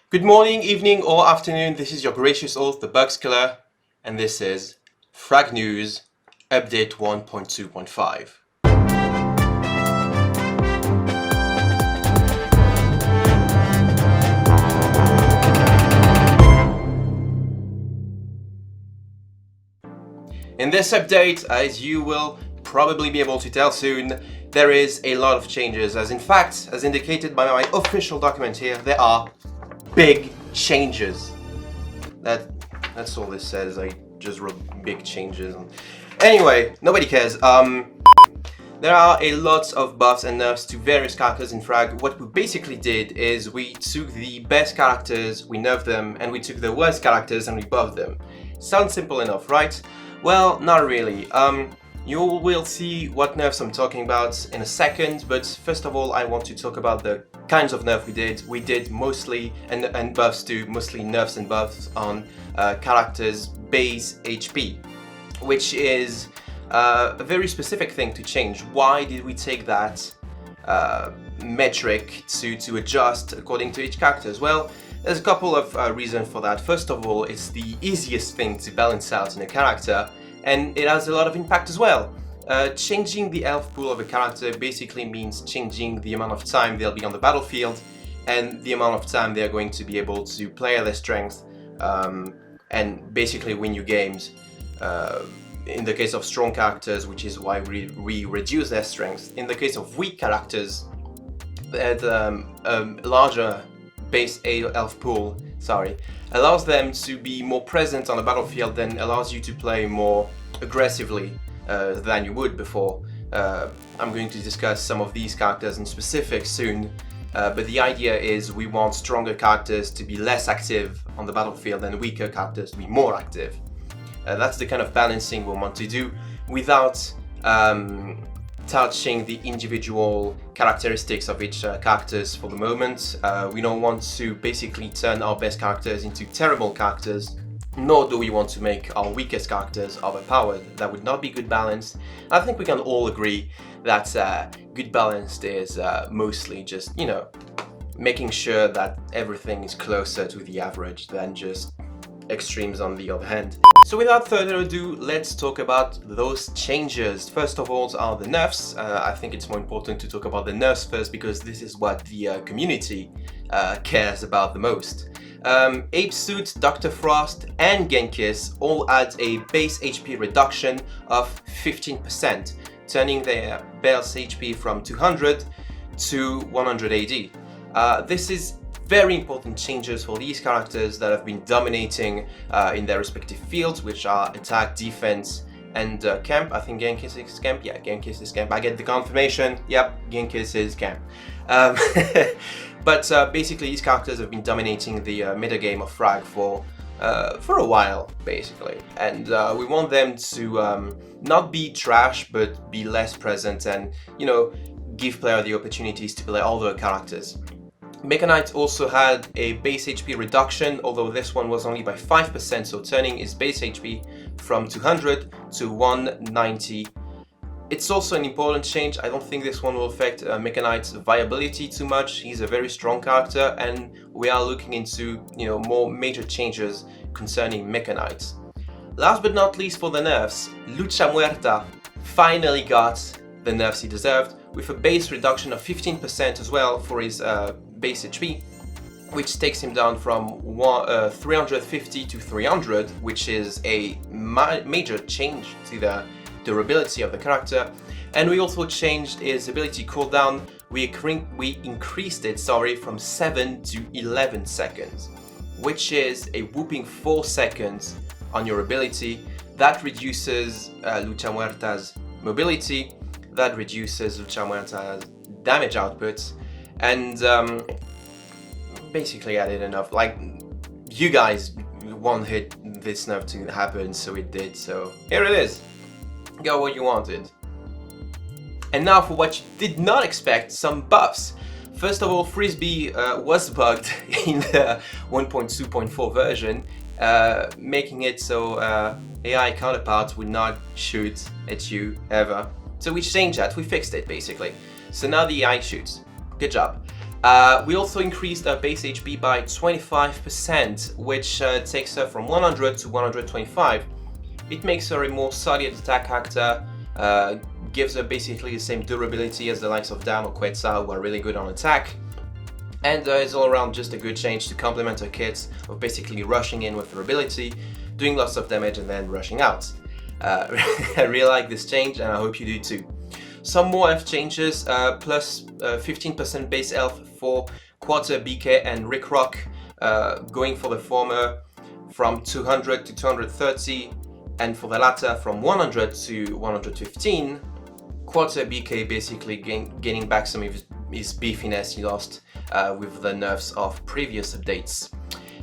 Good morning, evening, or afternoon. This is your gracious host, the Bugs Killer, and this is Frag News Update 1.2.5. In this update, as you will probably be able to tell soon, there is a lot of changes, as in fact, as indicated by my official document here, there are big changes. That's all this says. I just wrote big changes. Anyway, nobody cares. There are a lot of buffs and nerfs to various characters in Frag. What we basically did is we took the best characters, we nerfed them, and we took the worst characters and we buffed them. Sounds simple enough, right? Well, not really. You will see what nerfs I'm talking about in a second, but first of all I want to talk about the kinds of nerf we did. We did mostly, and buffs too, mostly nerfs and buffs on characters' base HP, which is a very specific thing to change. Why did we take that metric to adjust according to each character? Well, there's a couple of reasons for that. First of all, it's the easiest thing to balance out in a character, and it has a lot of impact as well. Changing the health pool of a character basically means changing the amount of time they'll be on the battlefield and the amount of time they're going to be able to play at their strength and basically win you games. In the case of strong characters, which is why we reduce their strength. In the case of weak characters, that larger base health pool, allows them to be more present on the battlefield and allows you to play more aggressively than you would before. I'm going to discuss some of these characters in specific soon, but the idea is we want stronger characters to be less active on the battlefield and weaker characters to be more active. That's the kind of balancing we want to do without touching the individual characteristics of each characters for the moment. We don't want to basically turn our best characters into terrible characters, nor do we want to make our weakest characters overpowered. That would not be good balance. I think we can all agree that good balance is mostly just, making sure that everything is closer to the average than just extremes on the other hand. So without further ado, let's talk about those changes. First of all are the nerfs. I think it's more important to talk about the nerfs first because this is what the community cares about the most. Ape Suit, Dr. Frost and Genkiss all had a base HP reduction of 15%, turning their base HP from 200 to 100 AD. This is very important changes for these characters that have been dominating in their respective fields, which are attack, defense, and camp. I think Genkiss is camp. Yeah, Genkiss is camp. I get the confirmation. Yep, Genkiss is camp. But basically, these characters have been dominating the metagame of Frag for a while, basically. And we want them to not be trash, but be less present and, give player the opportunities to play other characters. Mega Knight also had a base HP reduction, although this one was only by 5%, so turning his base HP from 200 to 190. It's also an important change. I don't think this one will affect Mega Knight's viability too much. He's a very strong character, and we are looking into more major changes concerning Mega Knight. Last but not least for the nerfs, Lucha Muerta finally got the nerfs he deserved, with a base reduction of 15% as well for his base HP, which takes him down from 350 to 300, which is a major change to the durability of the character. And we also changed his ability cooldown. We increased it from 7 to 11 seconds, which is a whooping 4 seconds on your ability. That reduces Lucha Muerta's mobility, that reduces Lucha Muerta's damage output, and basically added enough. Like, you guys wanted this nerf to happen, so it did, so here it is. Got what you wanted. And now for what you did not expect, some buffs. First of all, Frisbee was bugged in the 1.2.4 version, making it so AI counterparts would not shoot at you ever. So we changed that, we fixed it basically. So now the AI shoots. Good job. We also increased her base HP by 25%, which takes her from 100 to 125. It makes her a more solid attack character, gives her basically the same durability as the likes of Dan or Quetzal, who are really good on attack, and is all around just a good change to complement her kits of basically rushing in with her ability, doing lots of damage and then rushing out. I really like this change, and I hope you do too. Some more health changes, plus 15% base health for Quarter, BK and Rick Rock, going for the former from 200 to 230, and for the latter from 100 to 115. Quarter BK basically gaining back some of his beefiness he lost with the nerfs of previous updates.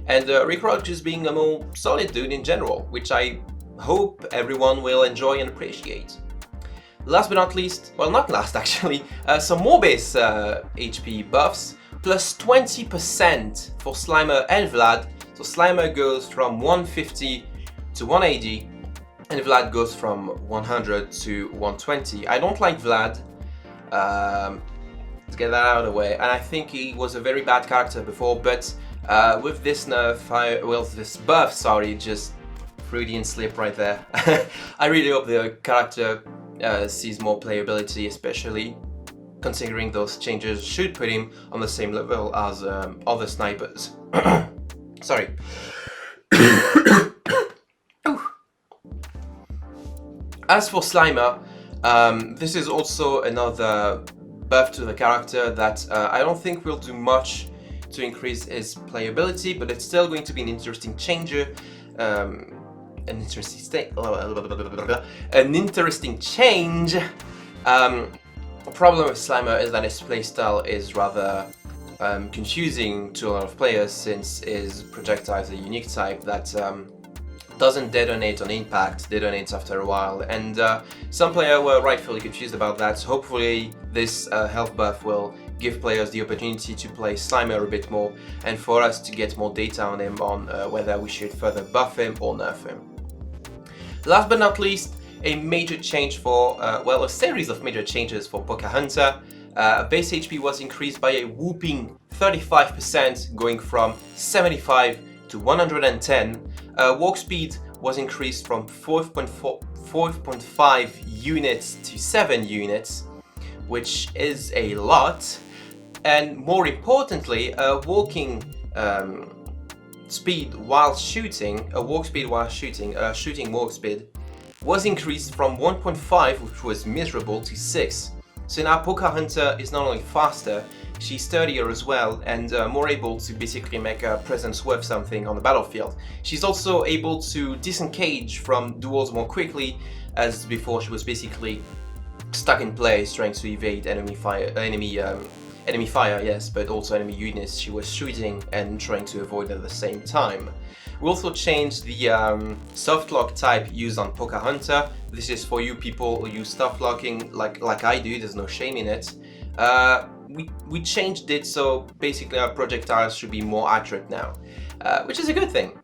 And Rick Rock just being a more solid dude in general, which I hope everyone will enjoy and appreciate. Last but not least, well not last actually, some more base HP buffs, plus 20% for Slimer and Vlad. So Slimer goes from 150 to 180, and Vlad goes from 100 to 120. I don't like Vlad, let's get that out of the way, and I think he was a very bad character before, but with this nerf, this buff, sorry, just Freudian slip right there. I really hope the character sees more playability, especially considering those changes should put him on the same level as other snipers. Sorry. As for Slimer, this is also another buff to the character that I don't think will do much to increase his playability, but it's still going to be an interesting change. An interesting change. The problem with Slimer is that his playstyle is rather confusing to a lot of players, since his projectile is a unique type that doesn't detonate on impact, detonates after a while, and some players were rightfully confused about that. So hopefully this health buff will give players the opportunity to play Slimer a bit more, and for us to get more data on him on whether we should further buff him or nerf him. Last but not least, a major change for, well, a series of major changes for Pocahontas. Base HP was increased by a whooping 35%, going from 75 to 110. Walk speed was increased from 4.5 units to 7 units, which is a lot. And more importantly, walking speed while shooting, shooting walk speed was increased from 1.5, which was miserable, to 6. So now Pocahontas is not only faster, she's sturdier as well, and more able to basically make her presence worth something on the battlefield. She's also able to disengage from duels more quickly, as before she was basically stuck in place trying to evade enemy fire, yes, but also enemy units she was shooting and trying to avoid at the same time. We also changed the soft lock type used on Pocahontas. This is for you people who use soft locking like I do, there's no shame in it. We changed it so basically our projectiles should be more accurate now, which is a good thing.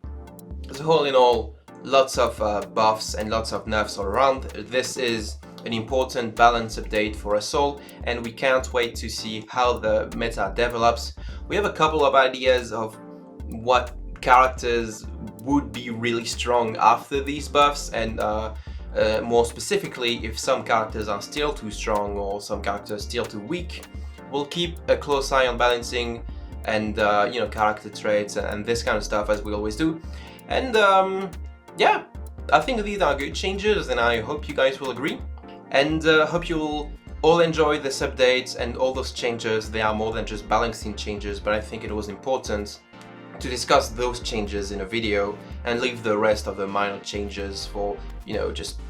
So all in all, lots of buffs and lots of nerfs all around. This is an important balance update for us all, and we can't wait to see how the meta develops. We have a couple of ideas of what characters would be really strong after these buffs, and more specifically, if some characters are still too strong or some characters still too weak. We'll keep a close eye on balancing and character traits and this kind of stuff, as we always do. And yeah, I think these are good changes, and I hope you guys will agree. And hope you'll all enjoy this update and all those changes. They are more than just balancing changes, but I think it was important to discuss those changes in a video and leave the rest of the minor changes for, just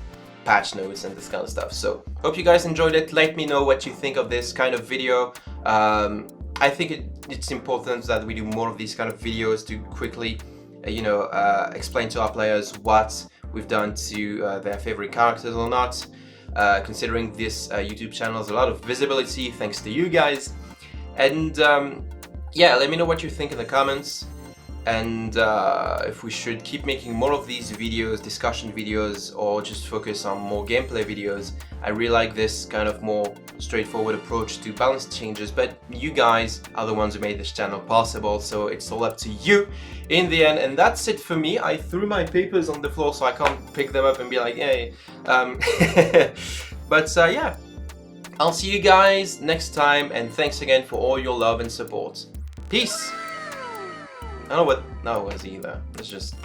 patch notes and this kind of stuff. So hope you guys enjoyed it. Let me know what you think of this kind of video. I think it's important that we do more of these kind of videos to quickly explain to our players what we've done to their favorite characters or not. Considering this YouTube channel has a lot of visibility thanks to you guys. And yeah, let me know what you think in the comments. and if we should keep making more of these videos, discussion videos, or just focus on more gameplay videos. I really like this kind of more straightforward approach to balance changes, but you guys are the ones who made this channel possible, so it's all up to you in the end. And that's it for me. I threw my papers on the floor so I can't pick them up and be like, hey. But yeah, I'll see you guys next time, and thanks again for all your love and support. Peace! I don't know what that was either. It's just...